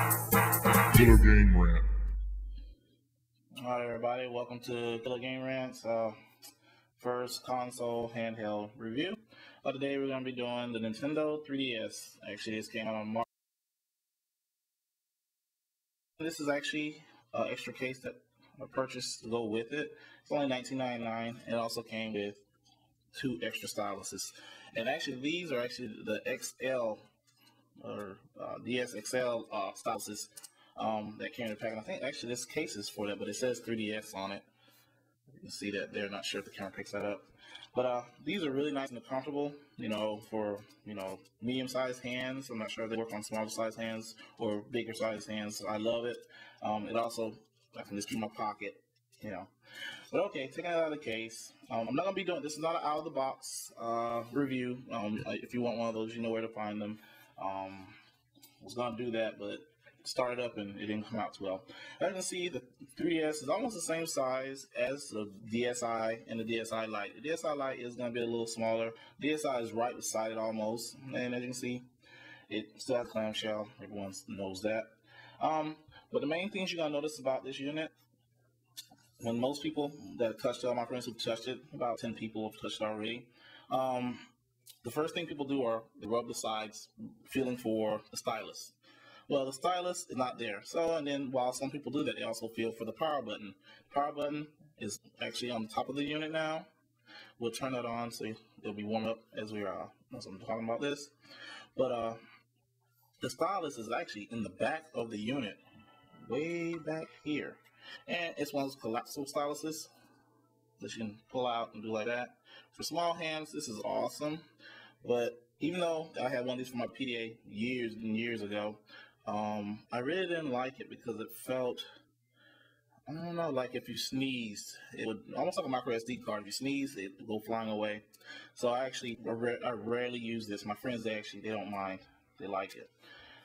Killer Game Rant. Alright everybody, welcome to Killer Game Rants, first console handheld review. Today we're going to be doing the Nintendo 3DS. Actually, this came out on March. This is actually an extra case that I purchased to go with it. It's only $19.99. It also came with 2 extra styluses. And actually these are actually the XL or DS XL styluses that came in the pack. And I think actually this case is for that, but it says 3DS on it. You can see that there. Not sure if the camera picks that up. But these are really nice and comfortable, for, medium-sized hands. I'm not sure if they work on smaller-sized hands or bigger-sized hands. So I love it. It also, I can just keep in my pocket, But okay, taking it out of the case. I'm not going to be doing, this is not an out-of-the-box review. If you want one of those, you know where to find them. I was going to do that, but started up and it didn't come out too well. As you can see, the 3DS is almost the same size as the DSi and the DSi Lite. The DSi Lite is going to be a little smaller. DSi is right beside it almost, and as you can see, it still has clamshell. Everyone knows that. But the main things you're going to notice about this unit, when most people that touched it, all my friends who've touched it, about 10 people have touched it already, the first thing people do are they rub the sides, feeling for the stylus. Well, the stylus is not there. So, and then while some people do that, they also feel for the power button. The power button is actually on the top of the unit now. We'll turn that on so it'll be warm up as I'm talking about this. But the stylus is actually in the back of the unit, way back here. And it's one of those collapsible styluses that you can pull out and do like that. For small hands, this is awesome. But even though I had one of these for my PDA years and years ago, I really didn't like it because it felt, I don't know, like if you sneezed, it would almost like a micro SD card. If you sneeze, it would go flying away. So I rarely use this. My friends, they don't mind. They like it.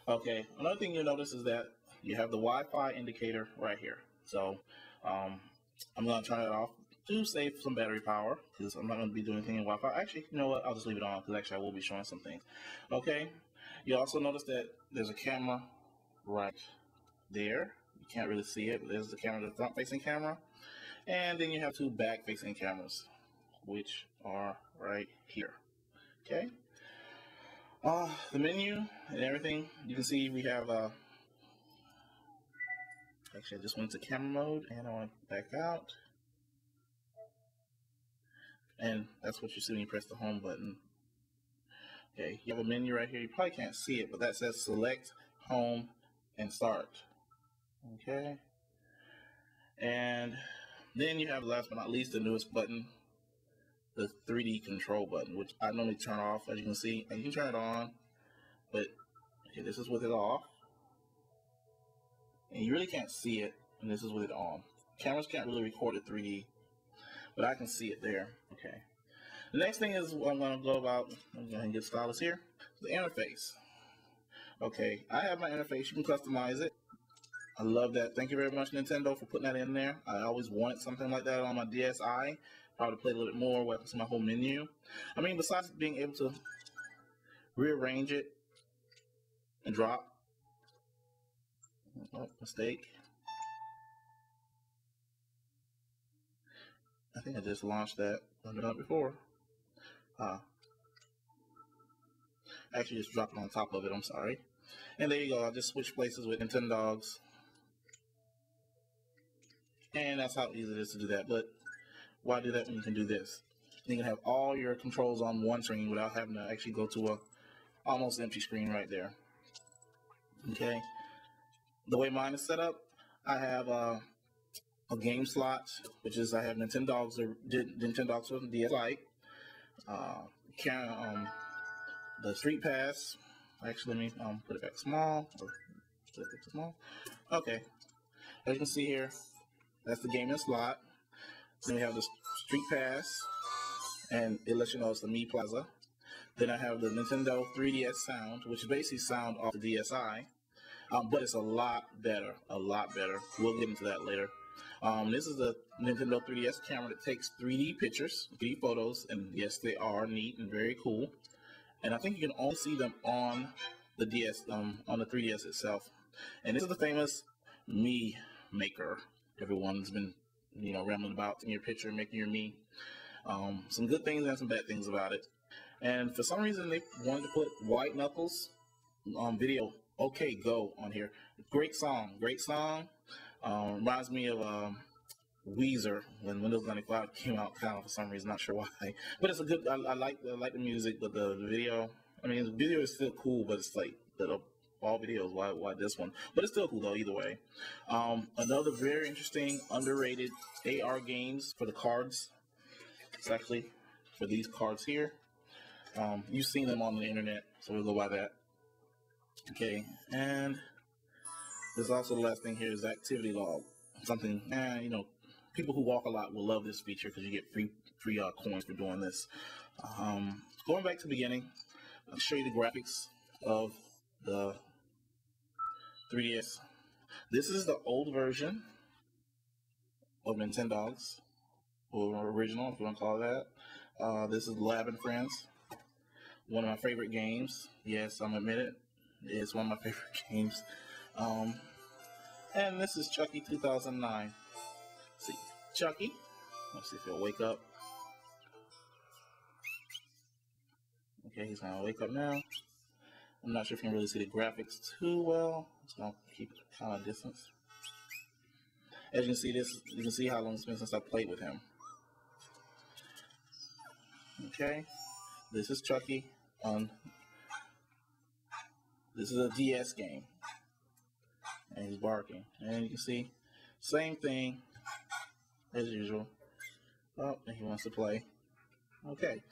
Okay, another thing you'll notice is that you have the Wi-Fi indicator right here. So I'm going to turn it off to save some battery power because I'm not going to be doing anything in Wi-Fi. Actually, you know what? I'll just leave it on because actually I will be showing some things. Okay. You also notice that there's a camera right there. You can't really see it, but there's the camera, the front-facing camera. And then you have 2 back-facing cameras, which are right here. Okay. The menu and everything, you can see we have, actually I just went to camera mode and I went back out. And that's what you see when you press the home button. Okay, you have a menu right here. You probably can't see it, but that says select, home, and start. Okay. And then you have, last but not least, the newest button, the 3D control button, which I normally turn off, as you can see. And you can turn it on, but okay, this is with it off. And you really can't see it, and this is with it on. Cameras can't really record it 3D, but I can see it there. Okay. The next thing is what I'm going to go about. I'm going to get stylus here. The interface. Okay, I have my interface. You can customize it. I love that. Thank you very much, Nintendo, for putting that in there. I always wanted something like that on my DSi. Probably play a little bit more with my whole menu. I mean, besides being able to rearrange it and drop. Oh, mistake. I think I just launched that. I've done it before. Actually just dropped it on top of it, I'm sorry. And there you go, I just switched places with Nintendogs. And that's how easy it is to do that. But why do that when you can do this? You can have all your controls on one screen without having to actually go to a almost empty screen right there. Okay. The way mine is set up, I have a game slot, which is I have Nintendogs for the DS Lite. The Street Pass. Actually, let me put it back small. Or put it back to small. Okay. As you can see here, that's the gaming slot. Then we have the Street Pass, and it lets you know it's the Mi Plaza. Then I have the Nintendo 3DS Sound, which is basically sound off the DSi, but it's a lot better. We'll get into that later. This is the Nintendo 3DS camera that takes 3D pictures, 3D photos, and yes, they are neat and very cool. And I think you can only see them on the DS, on the 3DS itself. And this is the famous me maker. Everyone's been, rambling about in your picture, making your me. Some good things and some bad things about it. And for some reason, they wanted to put White Knuckles video, Okay Go, on here. Great song, great song. Reminds me of Weezer when Windows 95 came out, kind of, for some reason, not sure why. But it's a good. I like the music, but the video. I mean, the video is still cool, but it's like all videos. Why this one? But it's still cool though. Either way, another very interesting, underrated AR games for the cards. It's actually for these cards here. You've seen them on the internet, so we'll go by that. Okay, and there's also the last thing here is activity log. Something, people who walk a lot will love this feature because you get free coins for doing this. Going back to the beginning, I'll show you the graphics of the 3DS. This is the old version of Nintendogs, or original, if you want to call it that. This is Lab and Friends, one of my favorite games. Yes, I'm admit it. It's one of my favorite games. And this is Chucky 2009. See, Chucky. Let's see if he'll wake up. Okay, he's gonna wake up now. I'm not sure if you can really see the graphics too well. It's gonna keep kind of distance. As you can see, you can see how long it's been since I played with him. Okay, this is Chucky on. This is a DS game, and he's barking. And you can see, same thing as usual. Oh, and he wants to play. Okay,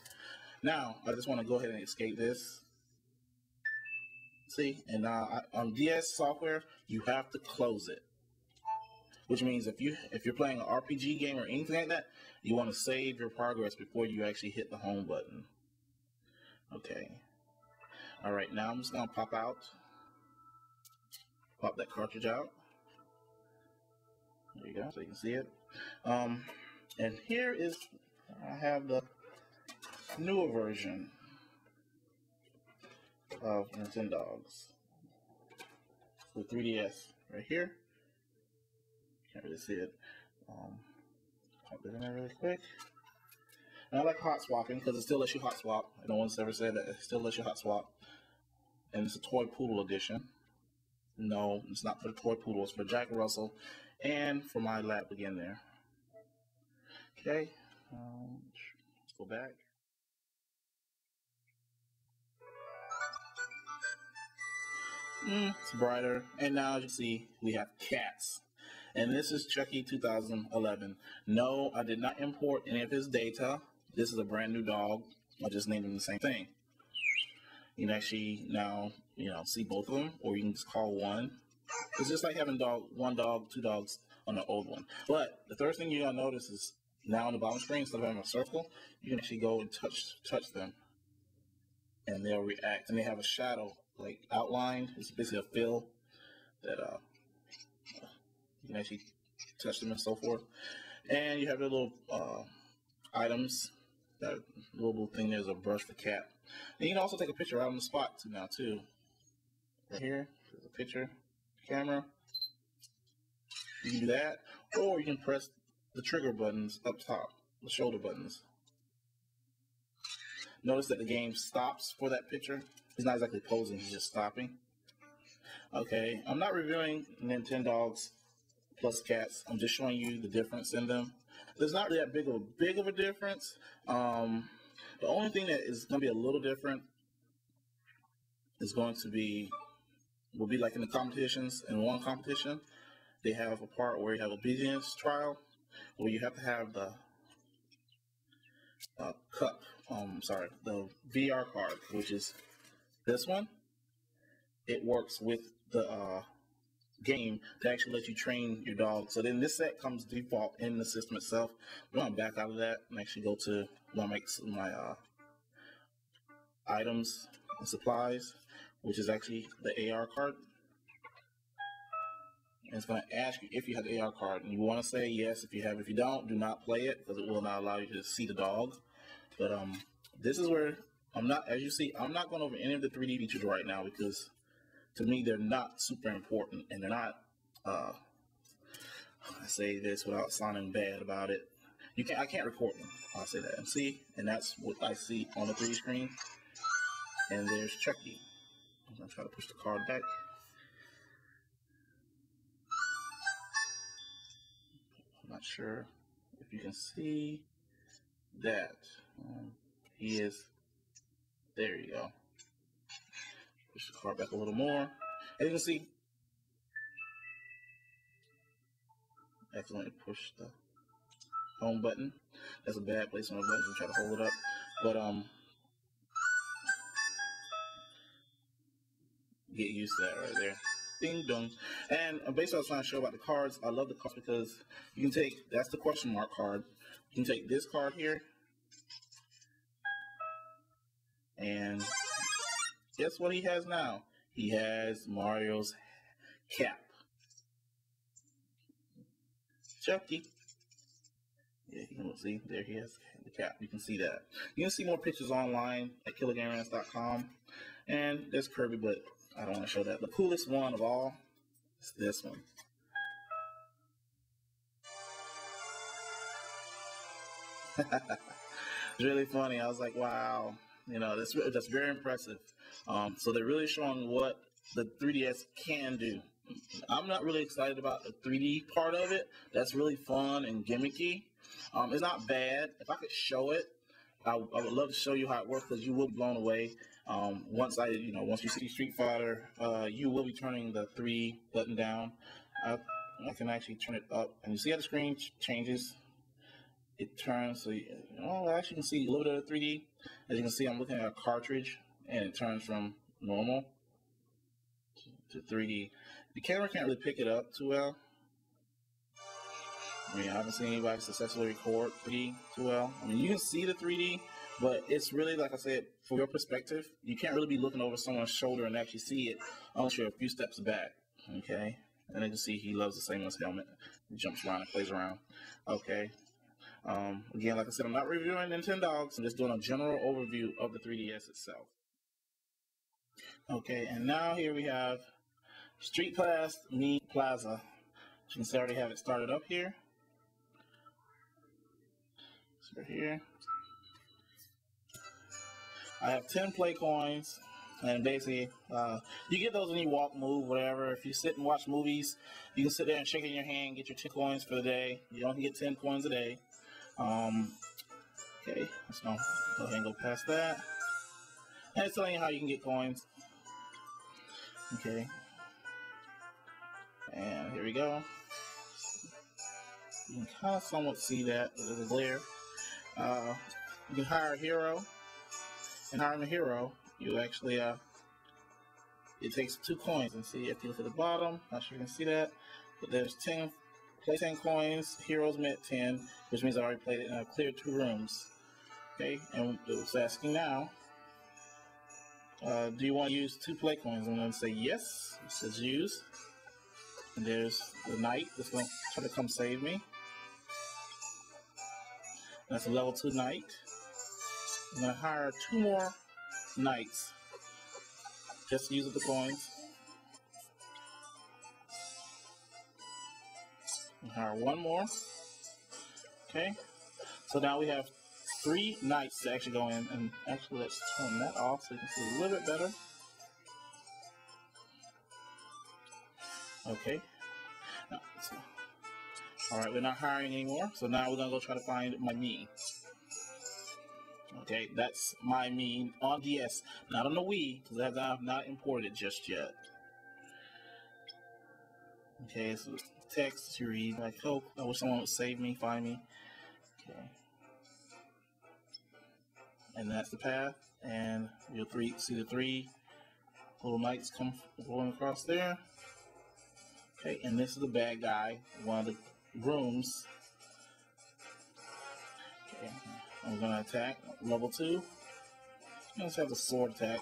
now I just want to go ahead and escape this. See, and now on DS software, you have to close it, which means if you're playing an RPG game or anything like that, you want to save your progress before you actually hit the home button. Okay. All right, now I'm just gonna pop that cartridge out. There you go, so you can see it. And here is, I have the newer version of Nintendogs, the 3DS right here. Can't really see it. Pop it in there really quick. And I like hot swapping because it still lets you hot swap. No one's ever said that it still lets you hot swap. And it's a Toy Poodle edition. No, it's not for the Toy Poodle. It's for Jack Russell and for my lab again there. Okay, let's go back. It's brighter. And now as you see, we have cats. And this is Chucky 2011. No, I did not import any of his data. This is a brand new dog. I just named him the same thing. You can actually now, see both of them, or you can just call one. It's just like having one dog, two dogs on the old one. But the third thing you're gonna notice is now on the bottom screen, instead of having a circle, you can actually go and touch them, and they'll react. And they have a shadow, like outlined. It's basically a fill that you can actually touch them and so forth. And you have the little items. That little thing there's a brush for cat. And you can also take a picture out on the spot too. Right here, there's a picture, camera. You can do that, or you can press the trigger buttons up top, the shoulder buttons. Notice that the game stops for that picture. He's not exactly posing, he's just stopping. Okay, I'm not reviewing Nintendogs plus cats. I'm just showing you the difference in them. There's not really that big of a difference. The only thing that is going to be a little different is will be like in the competitions. In one competition, they have a part where you have obedience trial, where you have to have the the VR card, which is this one. It works with the game to actually let you train your dog. So then this set comes default in the system itself. I'm going to back out of that and actually go to my items and supplies, which is actually the AR card. And it's going to ask you if you have the AR card, and you want to say yes if you have. If you don't, do not play it because it will not allow you to see the dog. But this is where I'm not, as you see, I'm not going over any of the 3D features right now because to me, they're not super important, and they're not. I say this without sounding bad about it. I can't record them. I'll say that. And see, and that's what I see on the 3D screen. And there's Chucky. I'm gonna try to push the card back. I'm not sure if you can see that. He is. There you go. Push the card back a little more. As you can see, accidentally push the home button. That's a bad place on the button. Try to hold it up, but get used to that right there. Ding dong. And basically, I was trying to show about the cards. I love the cards because you can take, that's the question mark card. You can take this card here, and guess what he has now? He has Mario's cap. Chucky. Yeah, you can see there he has the cap. You can see that. You can see more pictures online at killergamerants.com. And there's Kirby, but I don't want to show that. The coolest one of all is this one. It's really funny. I was like, wow, you know, that's very impressive. So they're really showing what the 3DS can do. I'm not really excited about the 3D part of it. That's really fun and gimmicky. It's not bad. If I could show it, I would love to show you how it works because you will be blown away. Once you see Street Fighter, you will be turning the 3 button down. I can actually turn it up, and you see how the screen changes. It turns so actually you can see a little bit of 3D. As you can see, I'm looking at a cartridge, and it turns from normal to 3D. The camera can't really pick it up too well. I mean, I haven't seen anybody successfully record 3D too well. I mean, you can see the 3D, but it's really, like I said, from your perspective, you can't really be looking over someone's shoulder and actually see it unless you're a few steps back, okay? And then you see he loves the same one's helmet. He jumps around and plays around, okay? Again, like I said, I'm not reviewing Nintendogs. I'm just doing a general overview of the 3DS itself. Okay, and now here we have Street Pass Me Plaza. You can see I already have it started up here. So here, I have 10 play coins, and basically, you get those when you walk, move, whatever. If you sit and watch movies, you can sit there and shake it in your hand, get your 10 coins for the day. You only get 10 coins a day. Okay, let's go ahead and go past that. And it's telling you how you can get coins. Okay. And here we go. You can kind of somewhat see that, but it is there. You can hire a hero. And hiring a hero, you actually, it takes 2 coins. And see, if you look at the bottom, not sure you can see that, but there's 10, play 10 coins, heroes met 10, which means I already played it and I've cleared 2 rooms. Okay, and it's asking now, do you want to use 2 play coins? I'm going to say yes. It says use. And there's the knight that's going to try to come save me. That's a level 2 knight. I'm going to hire 2 more knights. Just use the coins. And hire 1 more. Okay. So now we have 3 knights to actually go in. And actually, let's turn that off so you can see a little bit better. Okay. Now, alright, we're not hiring anymore. So now we're going to go try to find my me. Okay, that's my me on DS, not on the Wii, because I've not imported it just yet. Okay, so text to read, like, oh, I wish someone would save me, find me. Okay. And that's the path, and you'll see the 3 little knights come going across there. Okay, and this is the bad guy, one of the rooms. Okay, I'm gonna attack level 2. Let's have the sword attack.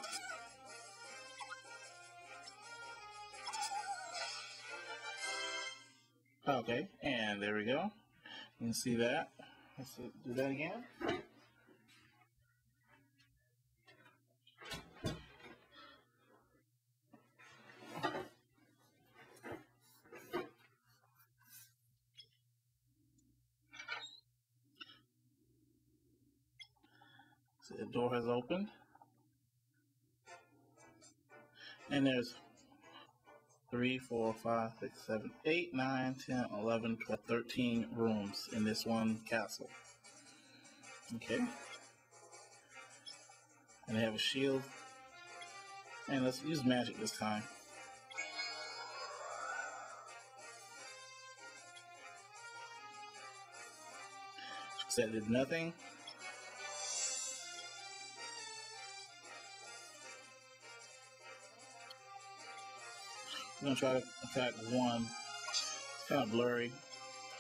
Okay, and there we go. You can see that. Let's do that again. The door has opened. And there's 3, 4, 5, 6, 7, 8, 9, 10, 11, 12, 13 rooms in this one castle. Okay. And they have a shield. And let's use magic this time. That did nothing. I'm gonna try to attack one. It's kind of blurry.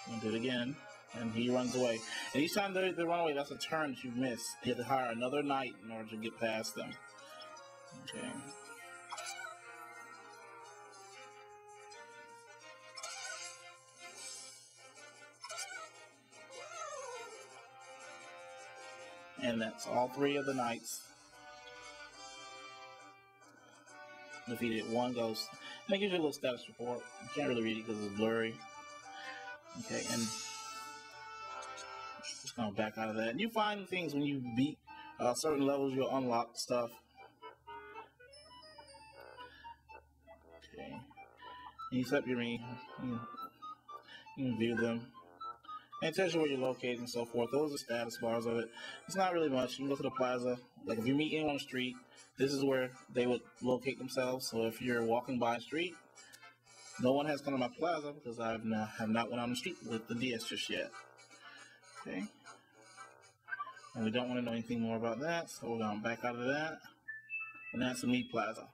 I'm gonna do it again, and he runs away. And each time they run away, that's a turn that you miss. You have to hire another knight in order to get past them. Okay. And that's all 3 of the knights. Defeated 1 ghost. And it gives you a little status report. You can't really read it because it's blurry. Okay, and just gonna back out of that. And you find things when you beat certain levels, you'll unlock stuff. Okay. And you set your ring. You can view them. And it tells you where you're located and so forth. Those are status bars of it. It's not really much. You can go to the plaza. Like if you meet anyone on the street, this is where they would locate themselves. So if you're walking by a street, no one has come to my plaza because I have not went on the street with the DS just yet. Okay. And we don't want to know anything more about that, so we're going to back out of that. And that's the meat plaza.